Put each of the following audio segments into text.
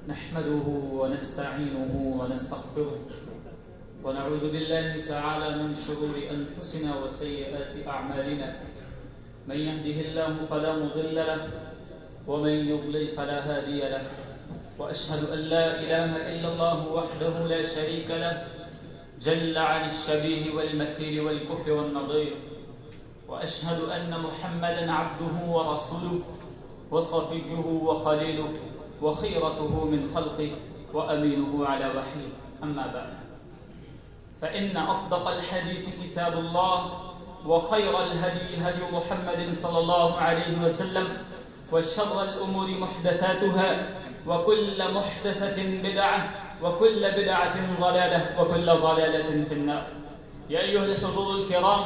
نحمده ونستعينه ونستغفره ونعوذ بالله تعالى من شرور أنفسنا وسيئات أعمالنا. من يهده الله فلا مضل له ومن يضلل فلا هادي له، وأشهد أن لا إله إلا الله وحده لا شريك له جل عن الشبيه والمثيل والكفر والنظير، وأشهد أن محمدًا عبده ورسوله وصفيه وخليله وخيرته من خلقه وأمينه على وحيه. أما بعد، فإن أصدق الحديث كتاب الله، وخير الهدي هدي محمد صلى الله عليه وسلم، وشر الأمور محدثاتها، وكل محدثة بدعة، وكل بدعة ضلالة، وكل ضلالة في النار. يا أيها الحضور الكرام،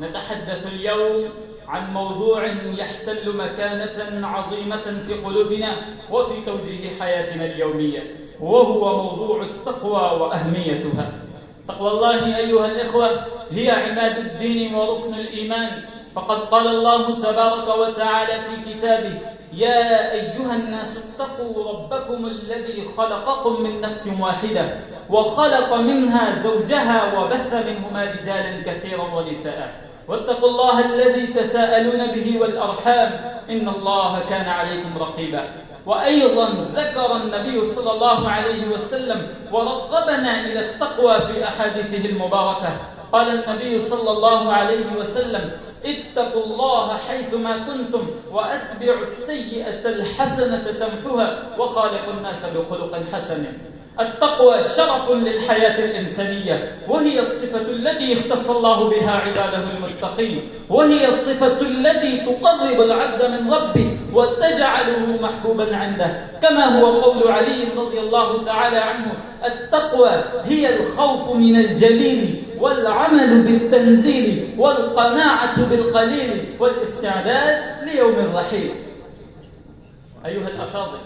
نتحدث اليوم عن موضوع يحتل مكانة عظيمة في قلوبنا وفي توجيه حياتنا اليومية، وهو موضوع التقوى وأهميتها. تقوى الله أيها الإخوة هي عماد الدين وركن الإيمان، فقد قال الله تبارك وتعالى في كتابه: يا أيها الناس اتقوا ربكم الذي خلقكم من نفس واحدة وخلق منها زوجها وبث منهما رجالا كثيرا ونساء واتقوا الله الذي تساءلون به والأرحام إن الله كان عليكم رقيبا. وأيضا ذكر النبي صلى الله عليه وسلم ورغبنا إلى التقوى في أحاديثه المباركة. قال النبي صلى الله عليه وسلم: اتقوا الله حيثما كنتم وأتبعوا السيئة الحسنة تمحها وخالقوا الناس بخلق حسن. التقوى شرف للحياة الإنسانية، وهي الصفة التي اختص الله بها عباده المتقين، وهي الصفة التي تقرب العبد من ربه وتجعله محبوبا عنده، كما هو قول علي رضي الله تعالى عنه: التقوى هي الخوف من الجليل والعمل بالتنزيل والقناعة بالقليل والاستعداد ليوم الرحيل. أيها الأفاضل،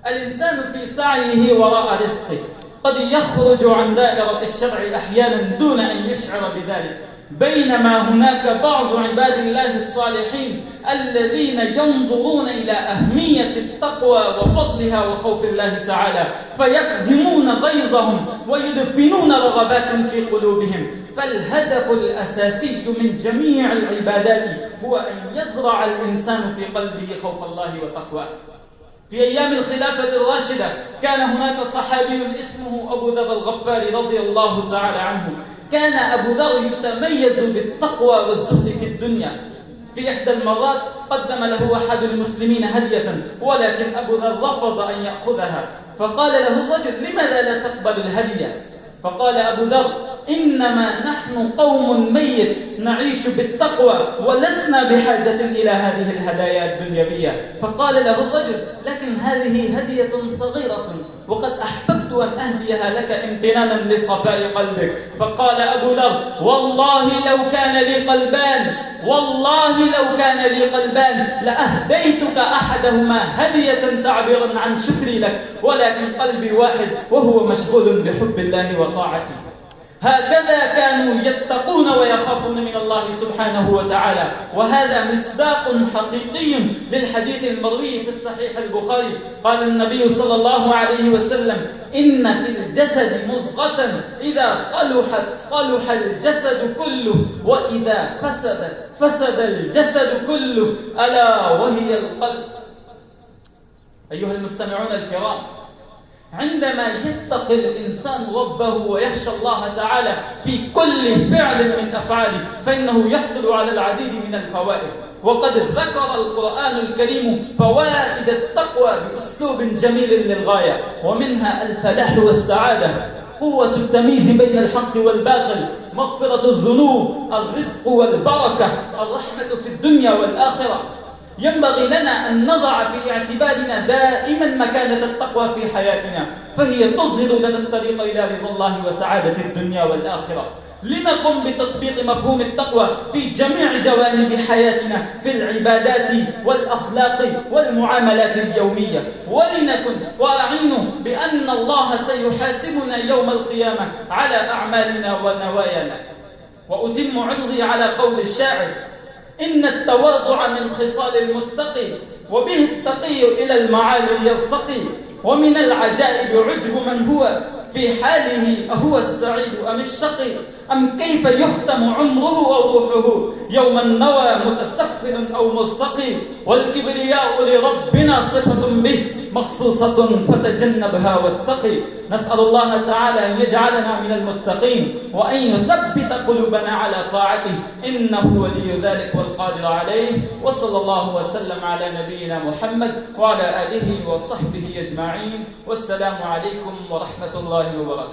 الإنسان في سعيه وراء رزقه قد يخرج عن دائرة الشرع أحيانا دون أن يشعر بذلك، بينما هناك بعض عباد الله الصالحين الذين ينظرون إلى أهمية التقوى وفضلها وخوف الله تعالى فيكظمون غيظهم ويدفنون رغبات في قلوبهم. فالهدف الأساسي من جميع العبادات هو أن يزرع الإنسان في قلبه خوف الله وتقواه. في أيام الخلافة الراشدة كان هناك صحابي اسمه أبو ذر الغفاري رضي الله تعالى عنه. كان أبو ذر يتميز بالتقوى والزهد في الدنيا. في إحدى المرات قدم له أحد المسلمين هدية، ولكن أبو ذر رفض أن يأخذها، فقال له الرجل: لماذا لا تقبل الهدية؟ فقال أبو ذر: إنما نحن قوم ميت نعيش بالتقوى ولسنا بحاجة إلى هذه الهدايا الدنيوية. فقال له الرجل: لكن هذه هدية صغيرة وقد أحببت أن أهديها لك امتنانا لصفاء قلبك. فقال أبو ذر: والله لو كان لي قلبان، والله لو كان لي قلبان لأهديتك أحدهما هدية تعبيرا عن شكري لك، ولكن قلبي واحد وهو مشغول بحب الله وطاعته. هكذا كانوا يتقون ويخافون من الله سبحانه وتعالى، وهذا مصداق حقيقي للحديث المروي في الصحيح البخاري. قال النبي صلى الله عليه وسلم: إن في الجسد مضغة إذا صلحت صلح الجسد كله، وإذا فسدت فسد الجسد كله، ألا وهي القلب. أيها المستمعون الكرام، عندما يتقي الإنسان ربه ويخشى الله تعالى في كل فعل من أفعاله فإنه يحصل على العديد من الفوائد. وقد ذكر القرآن الكريم فوائد التقوى بأسلوب جميل للغاية، ومنها الفلاح والسعادة، قوة التمييز بين الحق والباطل، مغفرة الذنوب، الرزق والبركة، الرحمة في الدنيا والآخرة. ينبغي لنا أن نضع في اعتبارنا دائما مكانة التقوى في حياتنا، فهي تظهر لنا الطريق إلى رضا الله وسعادة الدنيا والآخرة. لنقم بتطبيق مفهوم التقوى في جميع جوانب حياتنا، في العبادات والأخلاق والمعاملات اليومية، ولنكن واعين بأن الله سيحاسبنا يوم القيامة على أعمالنا ونوايانا. وأتم عرضي على قول الشاعر: إن التواضع من خصال المتقي، وبه التقي إلى المعالي يرتقي. ومن العجائب عجب من هو في حاله أهو السعيد أم الشقي أم كيف يختم عمره أو روحه يوما نوى متسفل أو ملتقي والكبرياء لربنا صفة به مخصوصة فتجنبها واتقي. نسأل الله تعالى أن يجعلنا من المتقين وأن يثبت قلوبنا على طاعته إنه ولي ذلك والقادر عليه. وصلى الله وسلم على نبينا محمد وعلى آله وصحبه أجمعين والسلام عليكم ورحمة الله وبركاته.